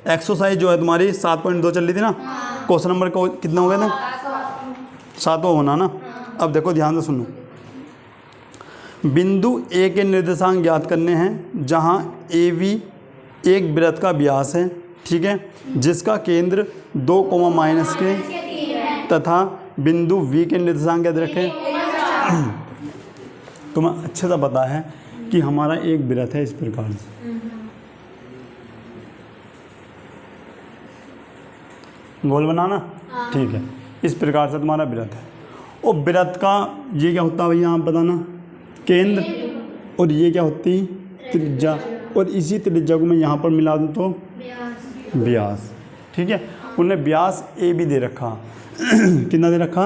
Exercise जो है तुम्हारी 7.2 चल रही थी ना, क्वेश्चन नंबर को कितना हो गया था, 7वां होना ना। अब देखो ध्यान से सुनो, बिंदु ए के निर्देशांक ज्ञात करने हैं जहां ए वी एक वृत्त का व्यास है, ठीक है, जिसका केंद्र 2 माइनस के तथा बिंदु वी के निर्देशांक याद रखें। तुम्हें अच्छे से पता है कि हमारा एक वृत्त है इस प्रकार से, गोल बनाना, ठीक है, इस प्रकार से तुम्हारा वृत्त है। और वृत्त का ये क्या होता है भैया आप बताना, केंद्र, और ये क्या होती है, त्रिज्या, और इसी त्रिज्या को मैं यहाँ पर मिला दूँ तो व्यास, ठीक है। उन्हें व्यास ए भी दे रखा कितना दे रखा,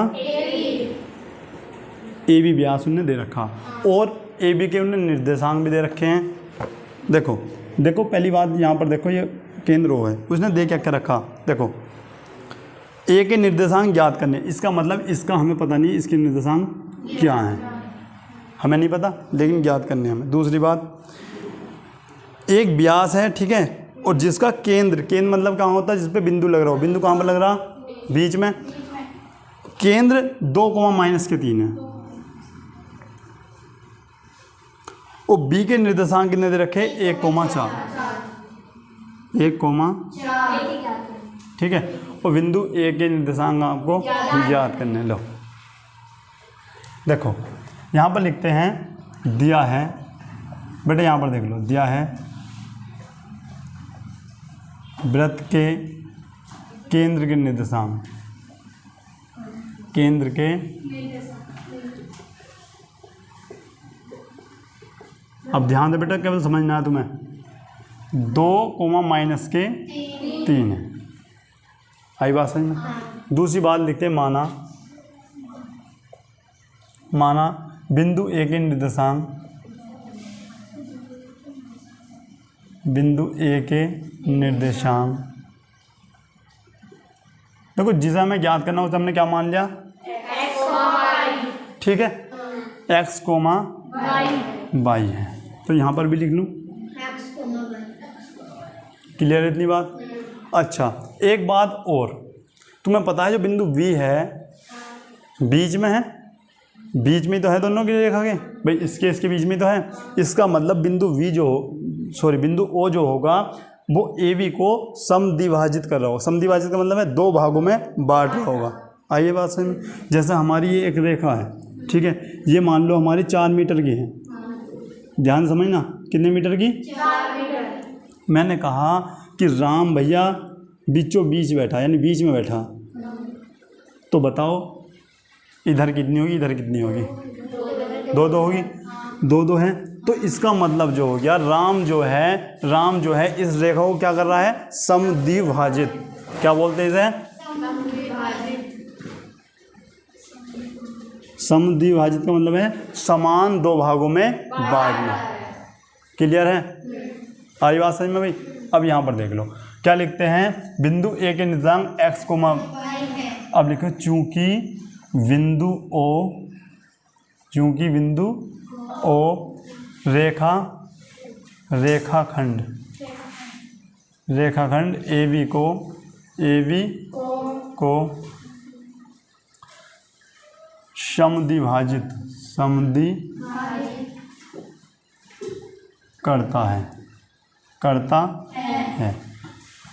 ए बी व्यास उन्हें दे रखा, और ए बी के उन्हें निर्देशांक भी दे रखे हैं। देखो देखो पहली बात यहाँ पर देखो, ये केंद्र है, उसने दे क्या क्या रखा, देखो ए के निर्देशांक ज्ञात करने, इसका मतलब इसका हमें पता नहीं इसके निर्देशांक क्या हैं, हमें नहीं पता, लेकिन ज्ञात करने हमें। दूसरी बात, एक व्यास है, ठीक है, और जिसका केंद्र, केंद्र मतलब कहाँ होता है, जिस पे बिंदु लग रहा हो, बिंदु कहाँ पर लग रहा, बीच में, केंद्र 2 माइनस के 3 है, और बी के निर्देशांक कितने दे रखे, 1,4, 1,4, ठीक है, और बिंदु ए के निर्देशांक आपको याद करने। लो देखो यहाँ पर लिखते हैं, दिया है बेटे, यहाँ पर देख लो, दिया है वृत्त के केंद्र के निर्देशांक, केंद्र के अब ध्यान दे बेटा, केवल समझना है तुम्हें, 2 माइनस के 3 है, आई बात समझ में। दूसरी बात लिखते हैं, माना बिंदु ए के निर्देशांक, बिंदु ए के निर्देशांक, देखो जिसे हमें ज्ञात करना उसे हमने क्या मान लिया, ठीक है, x, y है, तो यहाँ पर भी लिख लूँ, क्लियर है इतनी बात। अच्छा एक बात और, तुम्हें पता है जो बिंदु v है बीच में है, बीच में तो है दोनों की रेखा के, भाई इसके इसके बीच में तो है, इसका मतलब बिंदु v जो बिंदु o जो होगा वो ए बी को समद्विभाजित कर रहा होगा। समद्विभाजित का मतलब है 2 भागों में बांट रहा होगा। आइए बात समझ में, जैसे हमारी ये एक रेखा है, ठीक है, ये मान लो हमारी 4 मीटर की है, ध्यान समझना, कितने मीटर की, 4 मीटर। मैंने कहा कि राम भैया बीचों बीच बैठा, यानी बीच में बैठा, तो बताओ इधर कितनी होगी, इधर कितनी होगी, 2 होगी, 2 है, तो इसका मतलब जो हो गया, राम जो है इस रेखा को क्या कर रहा है, समद्विभाजित, क्या बोलते हैं इसे, समद्विभाजित का मतलब है समान 2 भागों में बांटना। क्लियर है, आई बात समझ में भाई। अब यहाँ पर देख लो क्या लिखते हैं, बिंदु ए के निर्देशांक x, अब लिखो चूंकि बिंदु ओ रेखाखंड ए बी को समद्विभाजित करता है।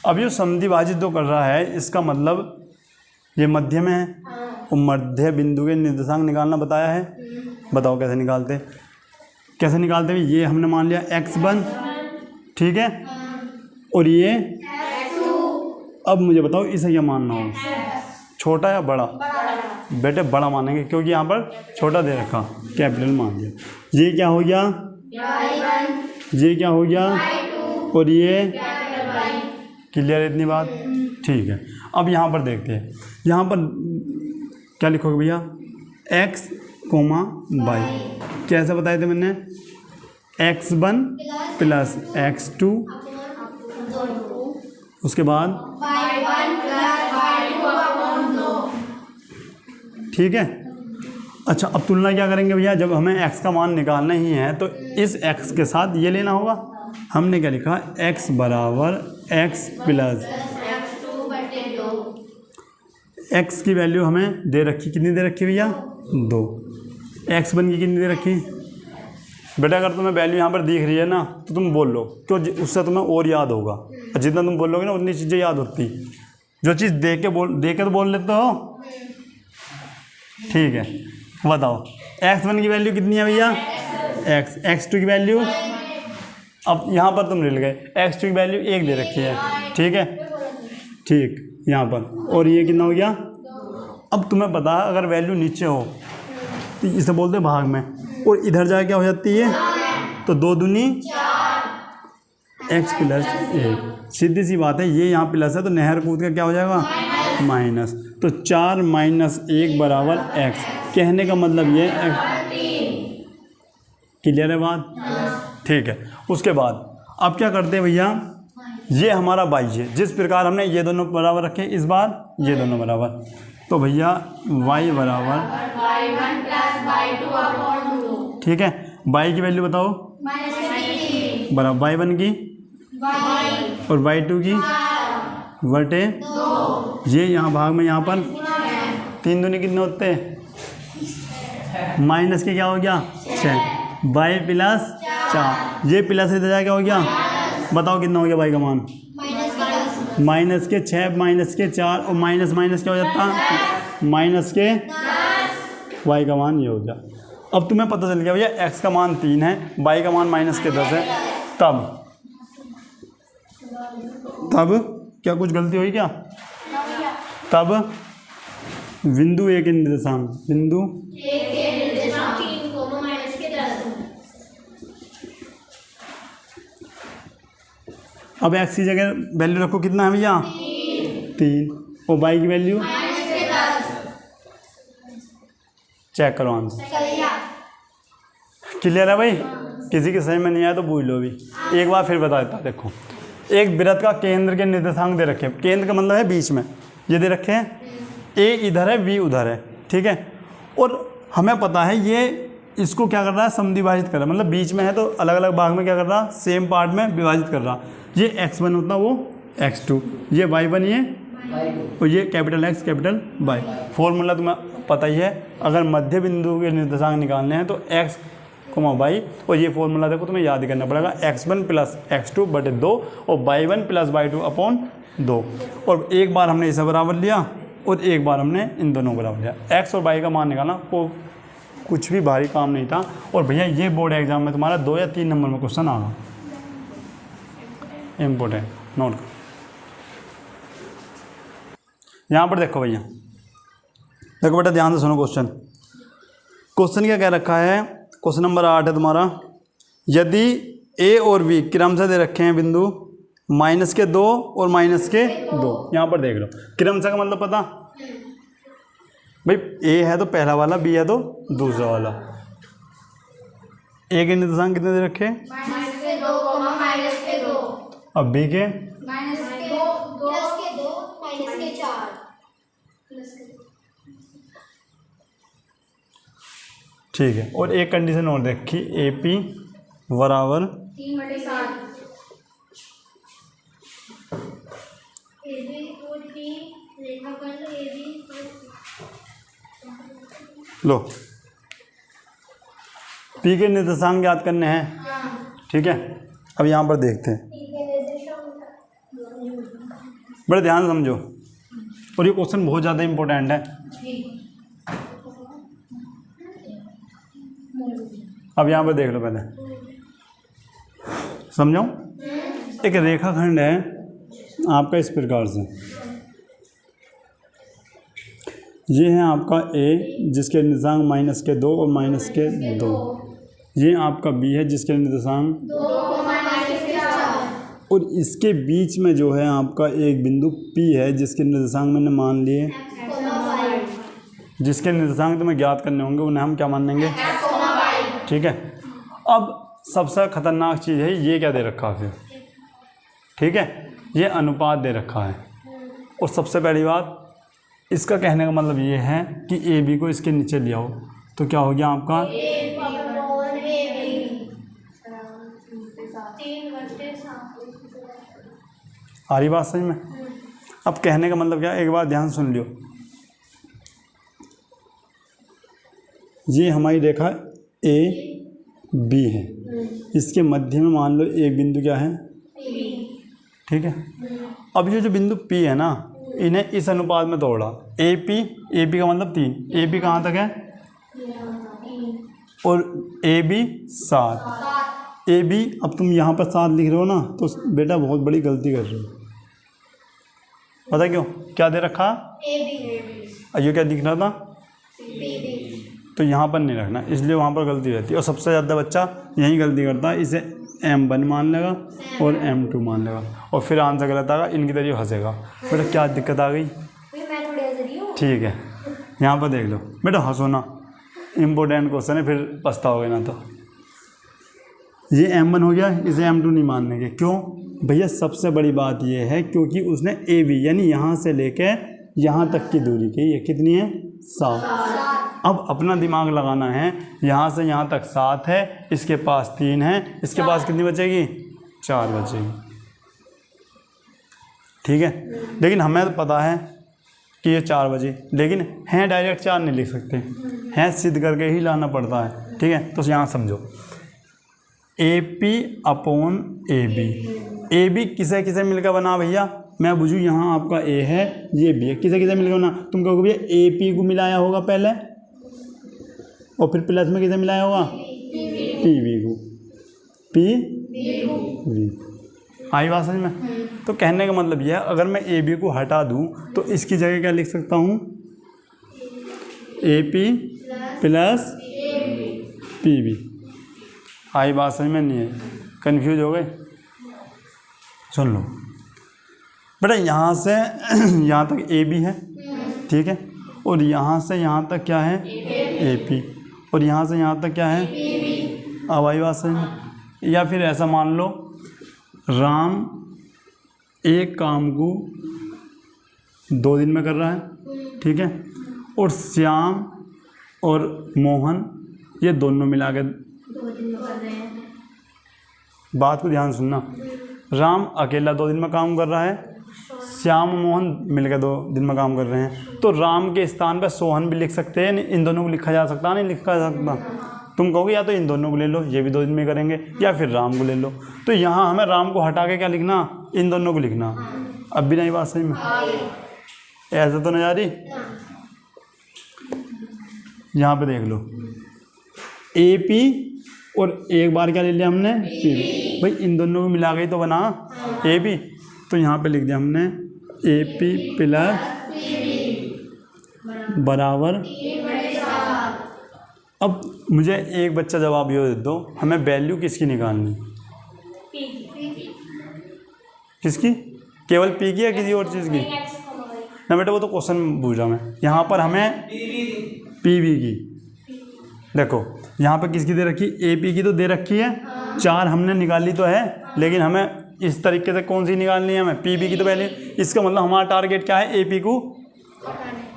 अब ये समद्विभाजित जो कर रहा है, इसका मतलब ये मध्य में है, और मध्य बिंदु के निर्देशांक निकालना बताया है, बताओ कैसे निकालते हैं। ये हमने मान लिया x1, ठीक है, और ये अब मुझे बताओ इसे क्या मानना हो, छोटा या बड़ा, बेटे बड़ा मानेंगे क्योंकि यहाँ पर छोटा दे रखा, कैपिटल मान दिया। ये क्या हो गया, ये क्या हो गया, और ये, क्लियर है इतनी बात, ठीक है। अब यहाँ पर देखते हैं, यहाँ पर क्या लिखोगे भैया, x, y, कैसे बताए थे मैंने, x1 प्लस x2, उसके बाद ठीक है। अच्छा अब तुलना क्या करेंगे भैया, जब हमें x का मान निकालना ही है तो इस x के साथ ये लेना होगा। हमने क्या लिखा, x बराबर एक्स प्लस एक्स की वैल्यू हमें दे रखी, कितनी दे रखी भैया 2। एक्स वन की कितनी दे रखी बेटा? अगर तुम्हें वैल्यू यहाँ पर दिख रही है ना तो तुम बोल लो, क्यों? उससे तुम्हें और याद होगा, और जितना तुम बोलोगे ना उतनी चीज़ें याद होती। जो चीज़ देख के तो बोल लेते हो, ठीक है। बताओ एक्स वन की वैल्यू कितनी है भैया? एक्स टू की वैल्यू, अब यहाँ पर तुम मिल गए, एक्स टू की वैल्यू 1 दे रखी है, ठीक है, ठीक यहाँ पर, और ये कितना हो गया? अब तुम्हें पता है अगर वैल्यू नीचे हो तो इसे बोलते हैं भाग में, और इधर जाके क्या हो जाती है? तो 2 दूनी एक्स प्लस 1। सीधी सी बात है, ये यहाँ प्लस है तो नहर कूद का क्या हो जाएगा? माइनस। तो 4 माइनस 1 बराबर एक्स। कहने का मतलब ये क्लियर है बात? ठीक है। उसके बाद अब क्या करते हैं भैया, ये हमारा बाई है, जिस प्रकार हमने ये दोनों बराबर रखे इस बार ये दोनों बराबर, तो भैया y बराबर, ठीक है, y की वैल्यू बताओ बराबर y1 की और y2 की बटे, ये यहाँ भाग में यहाँ पर 3 दूनी कितने होते हैं? माइनस के क्या हो गया? 6, y प्लस 4, ये प्लस इधर जाके हो गया, बताओ कितना हो गया y का मान? माइनस के 6 माइनस के 4 और माइनस माइनस क्या हो जाता? माइनस के y का मान ये हो गया। अब तुम्हें पता चल गया भैया x का मान 3 है, y का मान माइनस के 10 है। तब क्या कुछ गलती हुई क्या? तब बिंदु ए के निर्देशांक, बिंदु अब x की जगह वैल्यू रखो, कितना है भैया? 3, और y की वैल्यू चेक करो आंसर। क्लियर है भाई? किसी के सही में नहीं आया तो पूछ लो भी, एक बार फिर बता देता। देखो एक वृत्त का केंद्र के निर्देशांक दे रखे, केंद्र का मतलब है बीच में, ये दे रखे हैं, a इधर है b उधर है, ठीक है, और हमें पता है ये इसको क्या कर रहा है? समद्विभाजित कर रहा है, मतलब बीच में है तो अलग अलग भाग में क्या कर रहा? सेम पार्ट में विभाजित कर रहा। ये x1 होता वो x2, ये y1 ये, और ये capital X capital Y। Formula तुम्हें पता ही है, अगर मध्य बिंदु के निर्देशांक निकालने हैं तो x, y, और ये फॉर्मूला देखो तुम्हें याद करना पड़ेगा, x1 प्लस x2 बटे 2 और y1 प्लस y2 अपॉन 2। और एक बार हमने इसे बराबर लिया और एक बार हमने इन दोनों बराबर लिया। x और y का मान निकालना वो कुछ भी भारी काम नहीं था। और भैया ये बोर्ड एग्जाम में तुम्हारा 2 या 3 नंबर में क्वेश्चन आगा, इम्पोर्टेंट नोट। यहाँ पर देखो भैया, देखो बेटा ध्यान से सुनो क्वेश्चन। क्वेश्चन क्या कह रखा है? क्वेश्चन नंबर 8 है तुम्हारा। यदि a और b क्रमशः दे रखे हैं बिंदु -2 और -2, यहाँ पर देख लो क्रमशः का मतलब पता भाई, a है तो पहला वाला, b है तो दूसरा वाला। a के निर्देशांक कितने दे रखे? अब b के ठीक है। और एक कंडीशन और देखी, AP बराबर 3/7। लो P के निर्देशांक याद करने हैं, ठीक है। अब यहाँ पर देखते हैं, बड़े ध्यान से समझो, और ये क्वेश्चन बहुत ज़्यादा इम्पोर्टेंट है। अब यहाँ पर देख लो, पहले समझो। एक रेखाखंड है आपका इस प्रकार से, ये है आपका A जिसके निर्देशांक -2 और -2, ये आपका B है जिसके निर्देशांक 2 और इसके बीच में जो है आपका एक बिंदु P है जिसके निर्देशांक मैंने मान लिए, जिसके निर्देशांक तुम्हें ज्ञात करने होंगे, उन्हें हम क्या मान लेंगे? ठीक है। अब सबसे खतरनाक चीज़ है ये क्या दे रखा है फिर, ठीक है, ये अनुपात दे रखा है। और सबसे पहली बात, इसका कहने का मतलब ये है कि ए बी को इसके नीचे लिया हो तो क्या हो गया आपका? आ रही बात समझ में? अब कहने का मतलब क्या है, एक बार ध्यान सुन लियो। ये हमारी रेखा ए बी है, इसके मध्य में मान लो एक बिंदु क्या है, ठीक है। अब ये जो बिंदु P है ना, इन्हें इस अनुपात में तोड़ा। AP का मतलब 3, AP कहाँ तक है, और AB 7। AB अब तुम यहाँ पर 7 लिख रहे हो ना, तो बेटा बहुत बड़ी गलती कर रहे हो। पता क्यों, क्या दे रखा, AB। ये क्या दिख रहा था, तो यहाँ पर नहीं रखना, इसलिए वहाँ पर गलती रहती है। और सबसे ज़्यादा बच्चा यही गलती करता है, इसे M1 मान लेगा और M2 मान लेगा, और फिर आंसर गलत आएगा, इनकी तरह हंसेगा। बेटा क्या दिक्कत आ गई, ठीक है। यहाँ पर देख लो बेटा, हंसो ना, इम्पोर्टेंट क्वेश्चन है, फिर पछताओगे ना। तो ये M1 हो गया, इसे M2 नहीं मानने के। क्यों भैया, सबसे बड़ी बात ये है क्योंकि उसने AB यानी यहाँ से लेके यहाँ तक की दूरी की, ये कितनी है, 7। अब अपना दिमाग लगाना है, यहाँ से यहाँ तक 7 है, इसके पास 3 है, इसके पास कितनी बचेगी, 4 बचेगी, ठीक है। लेकिन हमें तो पता है कि ये 4 बजे, लेकिन हैं डायरेक्ट 4 नहीं लिख सकते, हैं सिद्ध करके ही लाना पड़ता है, ठीक है। तो यहाँ समझो, AP/AB, AB किसे किसे मिलकर बना भैया, मैं बुझूँ यहाँ आपका A है, ये B है, किसे किसे मिलकर बना, तुम कहोगे भैया AP को मिलाया होगा पहले, और फिर प्लस में किसे मिलाया होगा, PB को, PB। आई बात समझ में? तो कहने का मतलब यह है, अगर मैं AB को हटा दूं तो इसकी जगह क्या लिख सकता हूँ, AP प्लस PB। आई बात समझ में? नहीं है, कन्फ्यूज हो गए? सुन लो बेटा, यहाँ से यहाँ तक AB है, ठीक है, और यहाँ से यहाँ तक क्या है, AP, और यहाँ से यहाँ तक क्या है, अब आई बात समझ में? या फिर ऐसा मान लो, राम एक काम को 2 दिन में कर रहा है, ठीक है, और श्याम और मोहन ये दोनों मिला के 2 दिन में कर रहे हैं। बात को ध्यान सुनना, राम अकेला 2 दिन में काम कर रहा है, श्याम मोहन मिलकर 2 दिन में काम कर रहे हैं। तो राम के स्थान पर सोहन भी लिख सकते हैं, इन दोनों को लिखा जा सकता, नहीं लिखा जा सकता। तुम कहोगे या तो इन दोनों को ले लो, ये भी 2 दिन में करेंगे, या फिर राम को ले लो। तो यहाँ हमें राम को हटा के क्या लिखना, इन दोनों को लिखना। अब भी नहीं बात सही में, ऐसा तो नहीं जा रही। यहाँ पे देख लो, AP और एक बार क्या ले लिया हमने, PB। भाई इन दोनों को मिला गई तो बना AB, तो यहाँ पे लिख दिया हमने AP प्लस बराबर। अब मुझे एक बच्चा जवाब ये दे दो, हमें वैल्यू किसकी निकालनी, किसकी, केवल P की या किसी और चीज़ की? ना बेटा वो तो क्वेश्चन पूछा मैं, यहाँ पर हमें PB की। देखो यहाँ पर किसकी दे रखी, AP की तो दे रखी है, 4 हमने निकाली तो है, लेकिन हमें इस तरीके से कौन सी निकालनी है, हमें PB की तो पहले। इसका मतलब हमारा टारगेट क्या है, AP को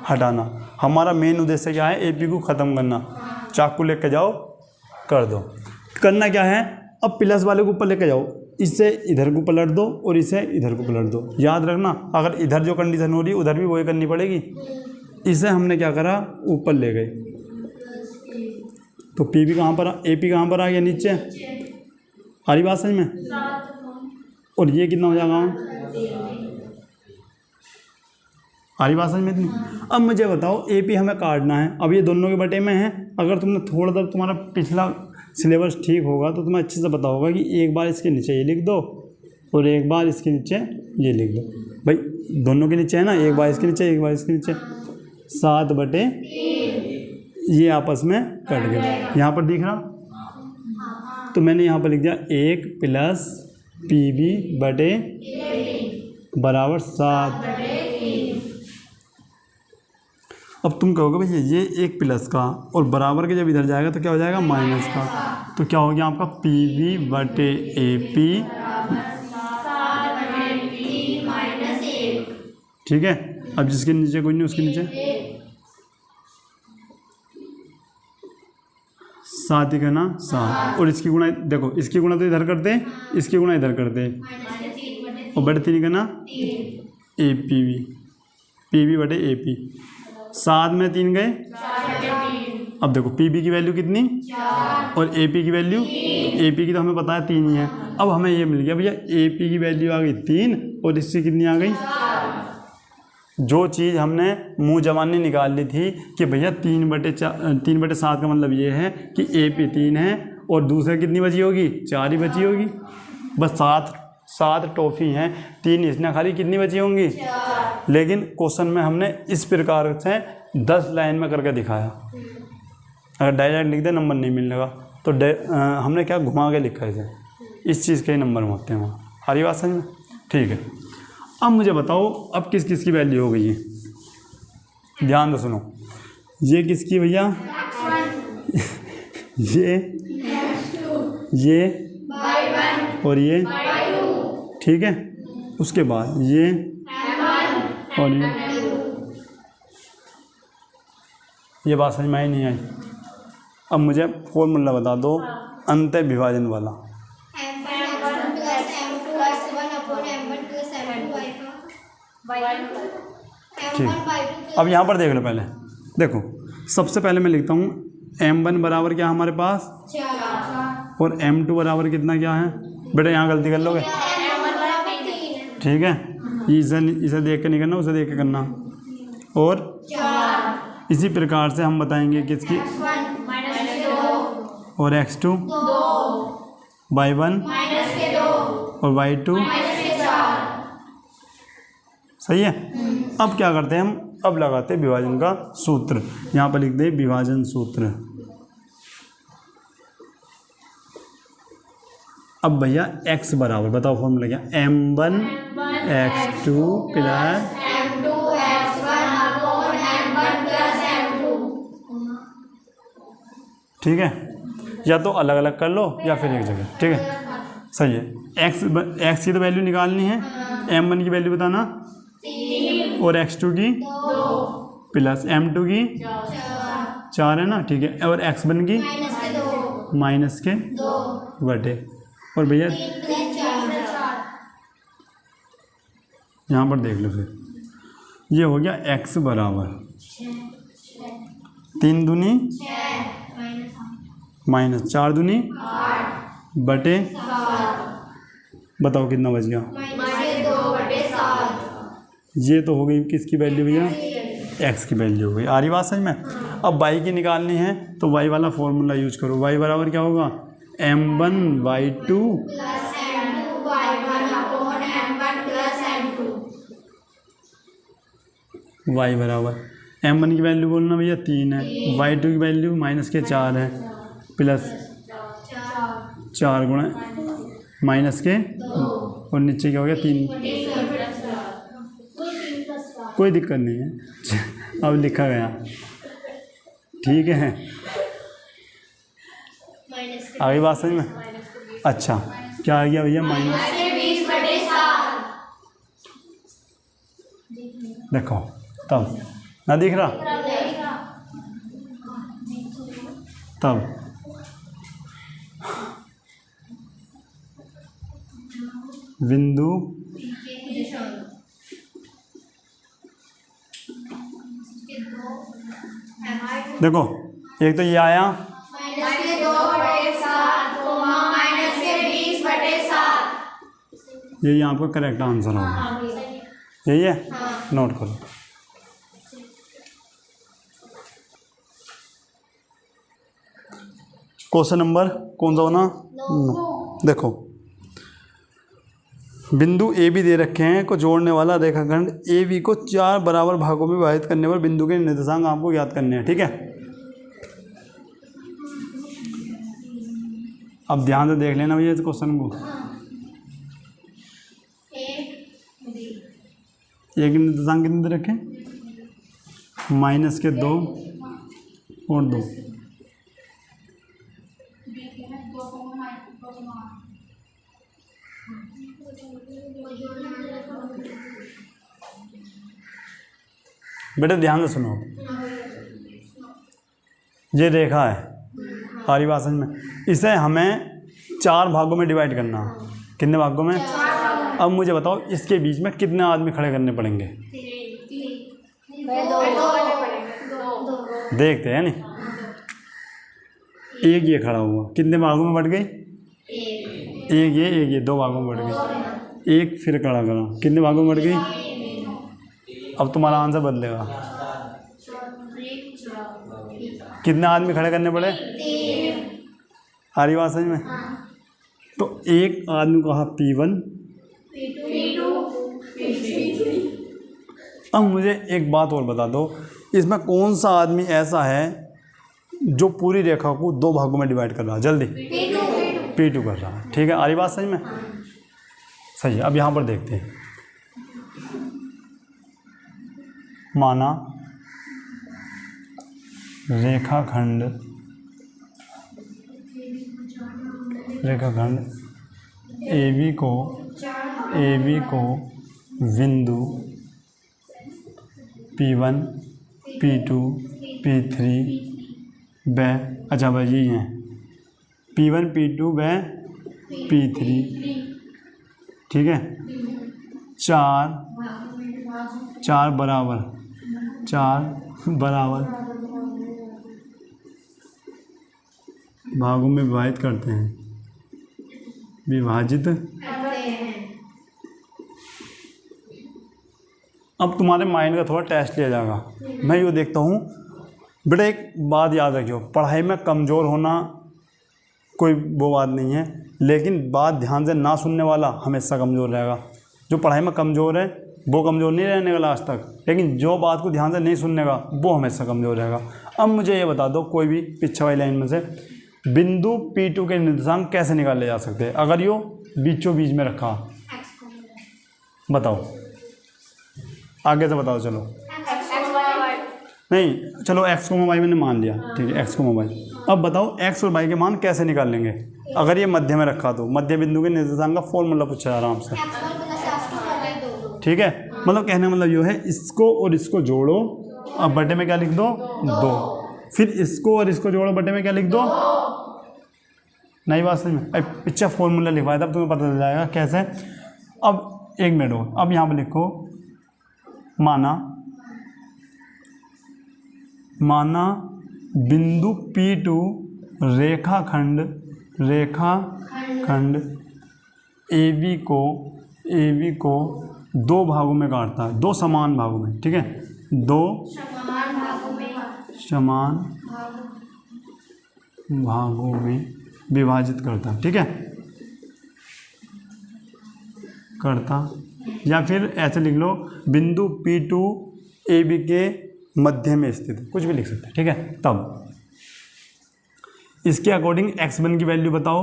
हटाना। हमारा मेन उद्देश्य क्या है, AP को ख़त्म करना। चाकू लेके जाओ, कर दो। करना क्या है, अब प्लस वाले को ऊपर लेके जाओ, इससे इधर को पलट दो और इसे इधर को पलट दो। याद रखना, अगर इधर जो कंडीशन हो रही है उधर भी वही करनी पड़ेगी। इसे हमने क्या करा, ऊपर ले गए, तो PB कहाँ पर, AP कहाँ पर आ गया, नीचे। आ रही बात समझ में? और ये कितना हो जाएगा, आ रही बात समझ में इतनी? अब मुझे बताओ, AP हमें काटना है, अब ये दोनों के बटे में है। अगर तुमने थोड़ा सा तुम्हारा पिछला सिलेबस ठीक होगा तो तुम्हें अच्छे से पता होगा कि एक बार इसके नीचे ये लिख दो और एक बार इसके नीचे ये लिख दो। भाई दोनों के नीचे है ना, एक बार इसके नीचे एक बार इसके नीचे, 7/3 ये आपस में कट गए। यहाँ पर दिख रहा, तो मैंने यहाँ पर लिख दिया 1 प्लस PB बटे बराबर 7। अब तुम कहोगे भैया ये 1 प्लस का और बराबर के जब इधर जाएगा तो क्या हो जाएगा, माइनस का। तो क्या हो गया आपका PB बटे AP, ठीक है। अब जिसके नीचे कोई नहीं उसके नीचे 7 ही करना 7, और इसकी गुणा देखो, इसकी गुणा तो इधर करते, इसकी गुणा इधर करते, और बटे 3 करना ए पी बी बटे ए पी। 7 में 3 गए। अब देखो पी बी की वैल्यू कितनी और ए पी की वैल्यू, ए पी की तो हमें पता है 3 ही है। अब हमें ये मिल गया भैया ए पी की वैल्यू आ गई 3 और इससे कितनी आ गई। जो चीज़ हमने मुँह जबानी निकाल ली थी कि भैया 3/7 का मतलब ये है कि ए पी 3 है और दूसरे कितनी बची होगी, 4 ही बची होगी। बस 7 टॉफ़ी हैं, 3 इसने खाली कितनी बची होंगी। लेकिन क्वेश्चन में हमने इस प्रकार से 10 लाइन में करके दिखाया। अगर डायरेक्ट लिख दे नंबर नहीं मिलेगा, तो हमने क्या घुमा के लिखा है इसे, इस चीज़ के ही नंबर होते हैं वहाँ। आ रही बात समझ में? ठीक है। अब मुझे बताओ अब किस किस की वैल्यू हो गई है। ध्यान से सुनो, ये किसकी भैया ये और ये, ठीक है। उसके बाद ये और ये बात समझ में आई नहीं आई? अब मुझे फॉर्मूला बता दो अंतः विभाजन वाला। ठीक, अब यहाँ पर देख लो। पहले देखो, सबसे पहले मैं लिखता हूँ m1 बराबर क्या हमारे पास 4 और m2 बराबर कितना क्या है। बेटा यहाँ गलती कर लोगे, ठीक है। इसे देख के नहीं करना, उसे देख के करना। और इसी प्रकार से हम बताएंगे किसकी, और x2 y1 और y2, सही है। अब क्या करते हैं हम, अब लगाते हैं विभाजन का सूत्र। यहाँ पर लिख दे विभाजन सूत्र। अब भैया x बराबर बताओ फॉर्मूला क्या, m1 x2 plus m2 x1 upon m1 plus m2, ठीक है। या तो अलग अलग कर लो या फिर एक जगह, ठीक है, सही है। x की तो वैल्यू निकालनी है, m1 की वैल्यू बताना और x2 की 2 प्लस m2 की 4 है ना, ठीक है। और x1 की माइनस के 2 बटे, और भैया यहाँ पर देख लो फिर, ये हो गया x बराबर 3 दूनी माइनस 4 दूनी 8 बटे, बताओ कितना बच गया, ये तो हो गई किसकी वैल्यू भैया, x की वैल्यू हो गई। आ रही बात समझ में? अब y की निकालनी है तो y वाला फॉर्मूला यूज करो। y बराबर क्या होगा, m1 y2 plus m2 y1 upon m1 plus m2। y बराबर m1 की वैल्यू बोलना भैया 3 है, y2 की वैल्यू माइनस के 4 है, प्लस 4 गुणा माइनस के 2 और नीचे क्या हो गया 3। कोई दिक्कत नहीं है, अब लिखा गया, ठीक है। आगे बात समझ में? अच्छा, क्या आ गया भैया, माइनस 20/7। देखो तब ना दिख रहा, तब बिंदु देखो, एक तो ये आया यही आपका करेक्ट आंसर होगा, यही है, नोट करो। क्वेश्चन नंबर कौन सा होना, देखो बिंदु ए बी दे रखे हैं को जोड़ने वाला रेखाखंड ए बी को 4 बराबर भागों में विभाजित करने पर बिंदु के निर्देशांक आपको ज्ञात करने हैं, ठीक है। अब ध्यान से देख लेना भैया इस क्वेश्चन को। एक निर्देशांक कितने दे रखे, माइनस के 2 और 2, बेटा ध्यान से सुनो, ये रेखा है, सारी बात समझ में, इसे हमें 4 भागों में डिवाइड करना। कितने भागों में? अब मुझे बताओ इसके बीच में कितने आदमी खड़े करने पड़ेंगे? देखते हैं नहीं, एक ये खड़ा हुआ, कितने भागों में बट गई? एक ये 2 भागों में बट गई। एक फिर खड़ा करा, कितने भागों में बट गई? अब तुम्हारा आंसर बदलेगा। कितने आदमी खड़े करने पड़े? आ रही बात समझ में? तो एक आदमी को कहा P1, अब मुझे एक बात और बता दो, इसमें कौन सा आदमी ऐसा है जो पूरी रेखा को 2 भागों में डिवाइड कर रहा है? जल्दी। P2 कर रहा है। ठीक है, आ रही बात समझ में? सही है। अब यहाँ पर देखते हैं, माना रेखाखंड AB को बिंदु P1, P2, P3 व, अच्छा भाई ये हैं P1, P2 व P3, ठीक है, चार बराबर भागों में विभाजित करते हैं, विभाजित। अब तुम्हारे माइंड का थोड़ा टेस्ट लिया जाएगा। मैं यूँ देखता हूँ बेटा, एक बात याद रखियो, पढ़ाई में कमज़ोर होना कोई वो बात नहीं है, लेकिन बात ध्यान से ना सुनने वाला हमेशा कमज़ोर रहेगा। जो पढ़ाई में कमज़ोर है वो कमज़ोर नहीं रहने का लास्ट तक, लेकिन जो बात को ध्यान से नहीं सुनने का वो हमेशा कमज़ोर रहेगा। अब मुझे ये बता दो, कोई भी पीछे वाली लाइन में से बिंदु P2 के निर्देशांक कैसे निकाले जा सकते हैं अगर यो बीचों बीच में रखा? बताओ, आगे से बताओ। चलो नहीं, चलो x, y मैंने मान लिया, ठीक है, x, y। अब बताओ x और y के मान कैसे निकाल लेंगे अगर ये मध्य में रखा तो? मध्य बिंदु के निर्देशांक का फॉर्मूला पूछा है आराम से, ठीक है। मतलब कहने का मतलब यो है, इसको और इसको जोड़ो, अब बटे में क्या लिख दो? 2। फिर इसको और इसको जोड़ो, बटे में क्या लिख दो? नई बात समझ में? पीछे फॉर्मूला लिखवाया था, अब तुम्हें पता चल जाएगा कैसे। अब एक मिनट हो, अब यहाँ पर लिखो, माना बिंदु P2 रेखाखंड AB को 2 भागों में काटता है, 2 समान भागों में, ठीक है, 2 समान भागों में विभाजित करता, ठीक है, करता। या फिर ऐसे लिख लो, बिंदु P2 AB के मध्य में स्थित, कुछ भी लिख सकते हैं, ठीक है। तब इसके अकॉर्डिंग x1 की वैल्यू बताओ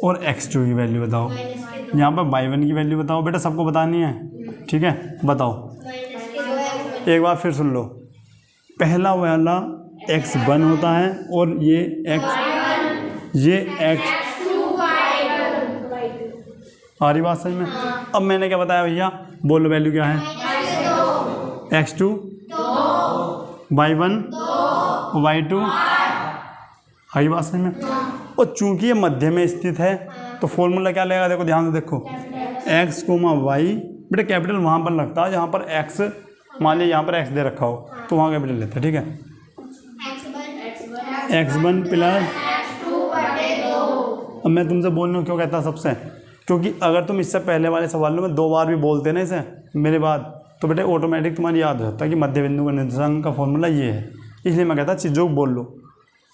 और x2 की वैल्यू बताओ। यहाँ पर y1 की वैल्यू बताओ, बेटा सबको बतानी है, ठीक है, बताओ। एक बार फिर सुन लो, पहला वाला x1 होता है और ये x आ रही बात समझ में? अब मैंने क्या बताया भैया, बोलो वैल्यू क्या है? x2, y1, y2, आई बात समझ में? और चूंकि ये मध्य में स्थित है तो फॉर्मूला क्या लगेगा? देखो ध्यान से देखो, x, y, बेटा कैपिटल वहाँ पर लगता है जहाँ पर x, मान लिया यहाँ पर x दे रखा हो तो वहाँ कैपिटल लेते हैं, ठीक है। x1 प्लस, अब मैं तुमसे बोल रहा हूँ क्यों कहता सबसे, क्योंकि अगर तुम इससे पहले वाले सवालों में 2 बार भी बोलते ना इसे मेरे बाद, तो बेटे ऑटोमेटिक तुम्हारी याद हो जाता है कि मध्य बिंदु का निर्देशांक का फॉर्मूला ये है। इसलिए मैं कहता चीज़ों को बोल लो,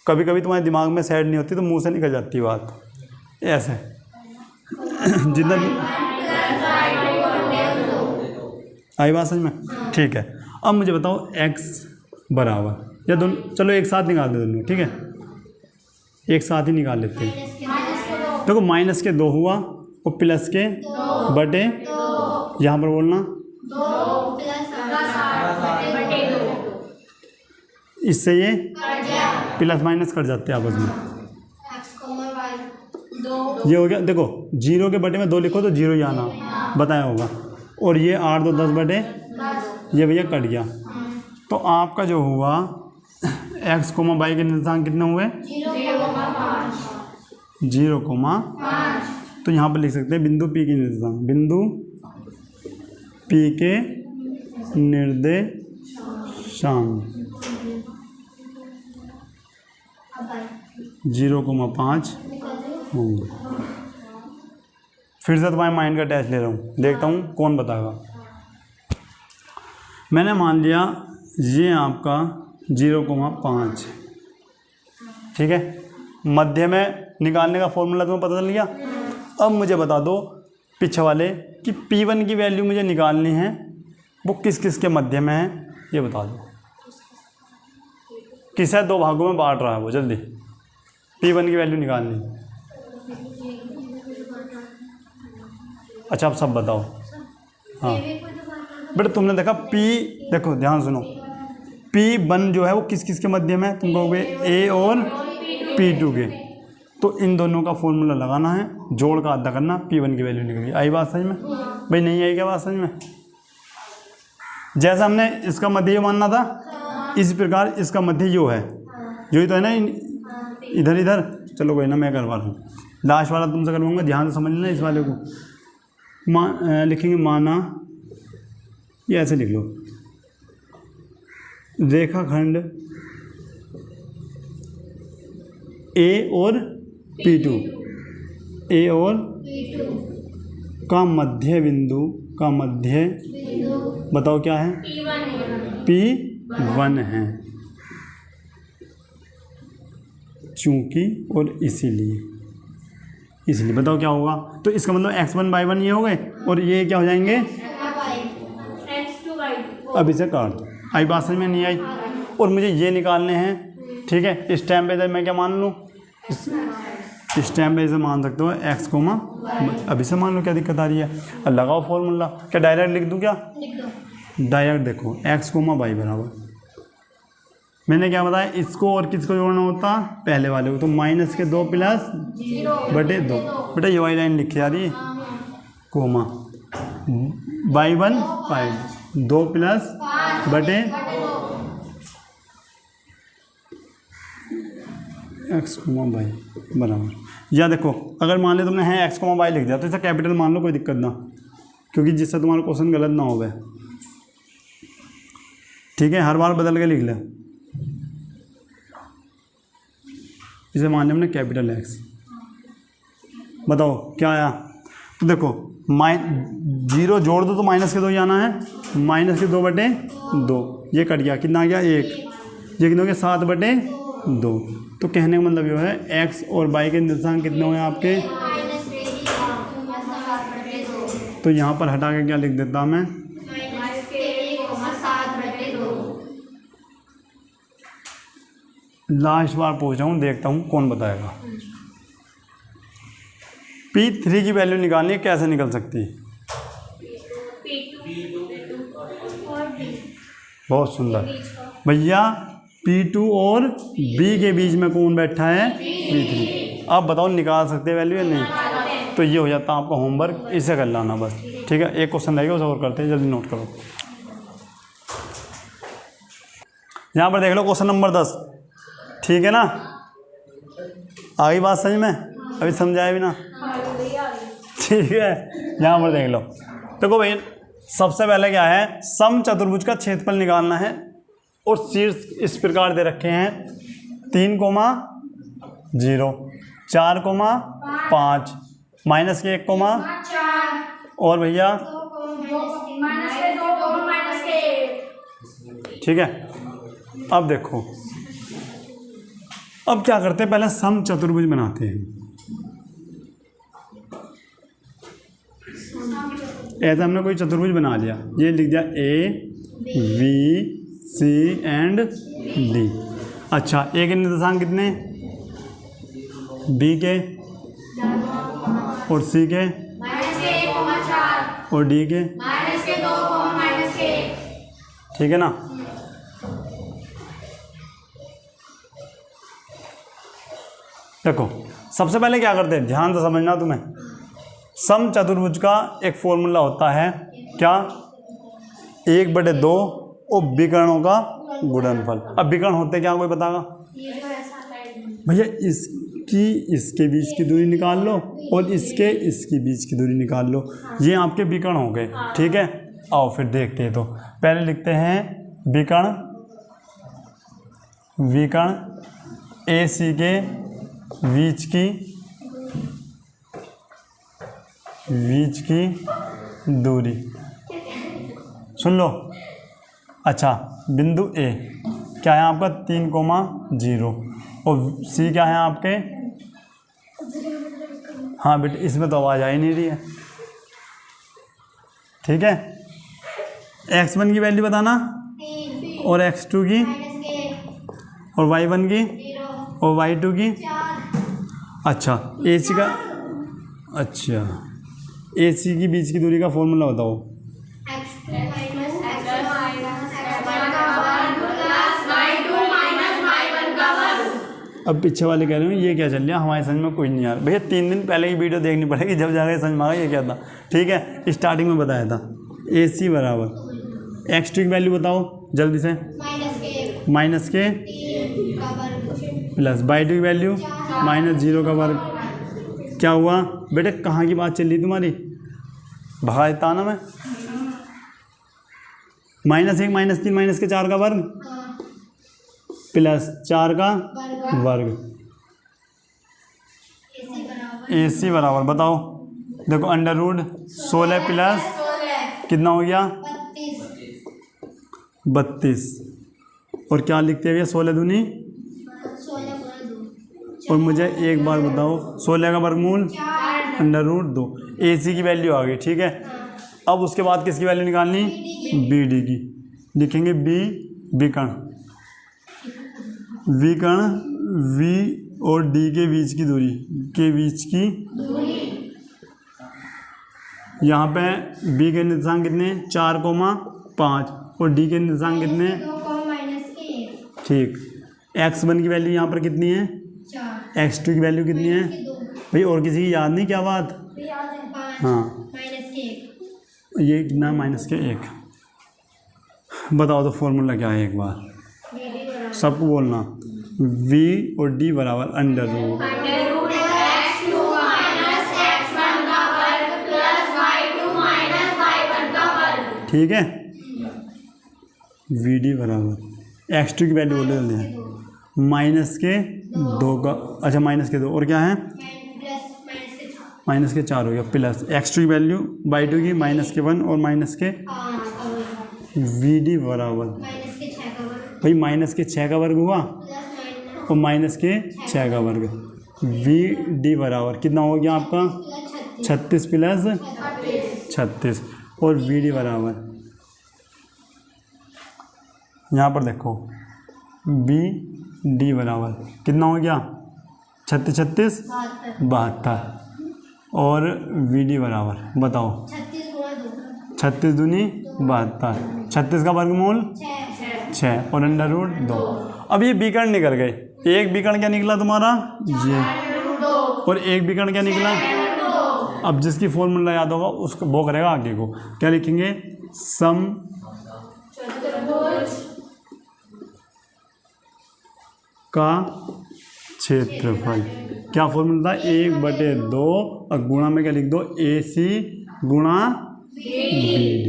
कभी कभी तुम्हारे दिमाग में सेट नहीं होती तो मुंह से निकल जाती बात ऐसे। जितना आई बात समझ में? ठीक है। अब मुझे बताओ x बराबर, या दोनों चलो एक साथ निकाल दो दोनों, ठीक है, एक साथ ही निकाल लेते हैं। देखो माइनस के 2 हुआ और प्लस के बटे, यहाँ पर बोलना इससे ये प्लस माइनस कट जाते हैं आपस में, ये हो गया। देखो 0 के बटे में 2 लिखो तो 0 ही आना बताया होगा, और ये 8 2 10 बटे ये भैया कट गया। तो आपका जो हुआ x, y के निर्देशांक कितने हुए? 0, तो यहाँ पर लिख सकते हैं बिंदु P के निर्देशांक, बिंदु P के निर्देशांक 0,5 होंगे। फिर से तुम्हारे माइंड का टेस्ट ले रहा हूँ, देखता हूँ कौन बताएगा। मैंने मान लिया ये आपका 0,5, ठीक है। मध्य में निकालने का फॉर्मूला तुम्हें पता चल गया। अब मुझे बता दो पीछे वाले कि P1 की वैल्यू मुझे निकालनी है, वो किस किस के मध्य में है ये बता दो। किसे दो भागों में बांट रहा है वो, जल्दी P1 की वैल्यू निकालनी। अच्छा आप सब बताओ। हाँ बेटा तुमने देखा P, देखो ध्यान सुनो, P1 जो है वो किस किस के मध्य में है, तुम कहोगे A और P2 के, तो इन दोनों का फॉर्मूला लगाना है, जोड़ का आधा करना, P1 की वैल्यू निकलेगी। आई बात समझ में भाई? नहीं आई क्या बात समझ में? जैसा हमने इसका मध्य यो मानना था, इस प्रकार इसका मध्य यो है, जो ही तो है ना, इधर इधर। चलो कोई ना, मैं करवा रहा हूँ, लास्ट वाला तुमसे करवाऊंगा, ध्यान से समझ लेना इस वाले को। लिखेंगे माना, ये ऐसे लिख लो, रेखाखंड A और P2, A और का मध्य बिंदु, का मध्य बताओ क्या है? P1 है, चूंकि और इसलिए बताओ क्या होगा? तो इसका मतलब x1 y1 ये हो गए, और ये क्या हो जाएंगे? अब इसे काट दो। आई बात समझ में? नहीं आई? और मुझे ये निकालने हैं, ठीक है। इस टाइम पे मैं क्या मान लूँ? इस टाइम पे इसे मान सकते हो x कोमा, अभी से मान लो, क्या दिक्कत आ रही है? अब लगाओ फॉर्मूला। क्या डायरेक्ट लिख दूँ क्या? डायरेक्ट देखो x कोमा y बराबर, मैंने क्या बताया, इसको और किसको जोड़ना होता? पहले वाले को। तो -2 प्लस बटे 2, बेटा ये वाली लाइन लिखी जा रही है, कोमा y1 5 2 प्लस बटे x कोमा y बराबर। या देखो अगर मान लो तुमने है x कोमा y लिख दिया, तो इसे कैपिटल मान लो, कोई दिक्कत ना, क्योंकि जिससे तुम्हारा क्वेश्चन गलत ना हो गए, ठीक है। हर बार बदल के लिख ले। इसे मान लिया हमने कैपिटल X। बताओ क्या आया? तो देखो 0 जोड़ दो तो -2 जाना है, -2 बटे 2, ये कट गया, कितना आ गया? 1। ये कितना हो गया? 7 बटे 2। तो कहने का मतलब ये है x और y के निर्देशांक कितने हुए आपके? तो यहाँ पर हटा के क्या लिख देता मैं? लास्ट बार पूछ रहा हूँ, देखता हूँ कौन बताएगा। P3 की वैल्यू निकालनी है, कैसे निकल सकती है? बहुत सुंदर भैया, P2 और B के बीच में कौन बैठा है? P3। अब बताओ निकाल सकते हैं वैल्यू या नहीं? तो ये हो जाता है आपका होमवर्क, इसे कर लाना बस, ठीक है। एक क्वेश्चन रहेगा, उसे और करते हैं, जल्दी नोट करो। यहाँ पर देख लो क्वेश्चन नंबर 10, ठीक है ना? आ गई बात समझ में? अभी समझाया भी ना, ठीक है। यहाँ पर देख लो, देखो भाई सबसे पहले क्या है, सम चतुर्भुज का क्षेत्रफल निकालना है, और शीर्ष इस प्रकार दे रखे हैं 3,0, 4,5, -1, और भैया ठीक है। अब देखो, अब क्या करते हैं, पहले सम चतुर्भुज बनाते हैं। ऐसा हमने कोई चतुर्भुज बना लिया, ये लिख दिया A, B, C and D। अच्छा, A के निर्देशांक कितने? B के और C के और D के, ठीक है ना? देखो सबसे पहले क्या करते हैं, ध्यान से समझना तुम्हें। सम चतुर्भुज का एक फॉर्मूला होता है क्या? 1/2 और विकर्णों का गुणनफल। अब विकर्ण होते क्या, कोई बताएगा? भैया इसके बीच की दूरी निकाल लो और इसके बीच की दूरी निकाल लो, ये आपके विकर्ण हो गए, ठीक है। आओ फिर देखते हैं। तो पहले लिखते हैं विकर्ण AC के बीच की दूरी। सुन लो। अच्छा, बिंदु A क्या है आपका 3,0 और C क्या है आपके, हाँ बेटे इसमें तो आवाज़ आ ही नहीं रही है। ठीक है, x1 की वैल्यू बताना और x2 की और y1 की और y2 की। अच्छा AC का, अच्छा AC की बीच की दूरी का फॉर्मूला बताओ। अब पीछे वाले कह रहे हो ये क्या चल रहा है, हमारे समझ में कोई नहीं आ रहा। भैया 3 दिन पहले की वीडियो देखनी पड़ेगी, जब जाकर समझ में आएगा ये क्या था। ठीक है, स्टार्टिंग में बताया था AC बराबर x2 की वैल्यू बताओ जल्दी से, माइनस के प्लस y2 की वैल्यू -0 का वर्ग। क्या हुआ बेटे, कहाँ की बात चल रही तुम्हारी, भगा देता ना मैं। -1 -3 -4 का वर्ग प्लस 4 का वर्ग। AC बराबर बताओ, देखो अंडर रूट 16 प्लस कितना हो गया 32। और क्या लिखते हैं 16 दूनी, और मुझे एक बार बताओ 16 का वर्गमूल अंडर रूट 2। AC की वैल्यू आ गई। ठीक है, अब उसके बाद किसकी वैल्यू निकालनी, BD की। लिखेंगे विकर्ण V और D के बीच की दूरी यहाँ पे B के निर्देशांक कितने 4,5 और D के निर्देशांक कितने, ठीक। x1 की वैल्यू यहाँ पर कितनी है, x2 की वैल्यू कितनी है भाई, और किसी की याद नहीं क्या बात, हाँ ये कितना -1। बताओ तो फॉर्मूला क्या है एक बार सबको बोलना। V और D बराबर under root x2 minus x1 का वर्ग प्लस y2 माइनस y1 का वर्ग। ठीक है, VD बराबर x2 की वैल्यू बोले जल्दी है -2 का, अच्छा -2 और क्या है -4 हो गया प्लस x2 की वैल्यू y2 की -1 और VD बराबर भाई -6 का वर्ग हुआ और -6 का वर्ग। VD बराबर कितना हो गया आपका 36 प्लस 36 और VD बराबर यहाँ पर देखो BD बराबर कितना हो गया 36 72 और VD बराबर बताओ 36 दूनी 72, 36 का वर्गमूल 6 और अंडर रूट 2। अब ये विकर्ण निकल गए, एक विकर्ण क्या निकला तुम्हारा ये, और एक विकर्ण क्या निकला, अब जिसकी फॉर्मूला याद होगा उसको वो करेगा आगे को। क्या लिखेंगे सम का क्षेत्रफल। क्या फॉर्मूला था 1/2 और गुणा में क्या लिख दो AC गुणा BD।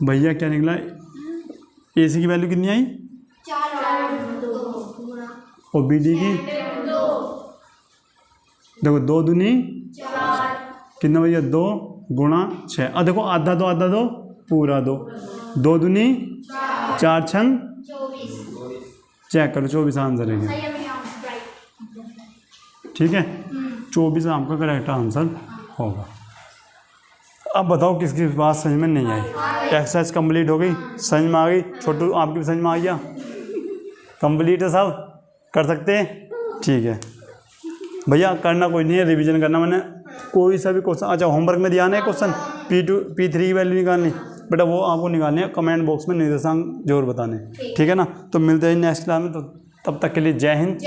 भैया क्या निकला AC की वैल्यू कितनी आई 4 और BD की देखो 2 दूनी 4 कितना भैया 2 गुणा 6। अब देखो आधा 2 पूरा 2, 2 दूनी 4 छंग 24। चेक करो 24 आंसर है। ठीक है 24 आपका करेक्ट आंसर होगा। अब बताओ किसकी बात समझ में नहीं आई। एक्सरसाइज कंप्लीट हो गई, समझ में आ गई, छोटू आपकी भी समझ में आ गया, कंप्लीट है सब, कर सकते हैं। ठीक है भैया करना कोई नहीं है, रिवीजन करना। मैंने कोई सा भी क्वेश्चन, अच्छा होमवर्क में दिया है क्वेश्चन P2 P3 की वैल्यू निकालनी, बेटा वो आपको निकालनी है, कमेंट बॉक्स में निर्देशांक जरूर बताने। ठीक है ना, तो मिलते हैं नेक्स्ट क्लास में, तो तब तक के लिए जय हिंद।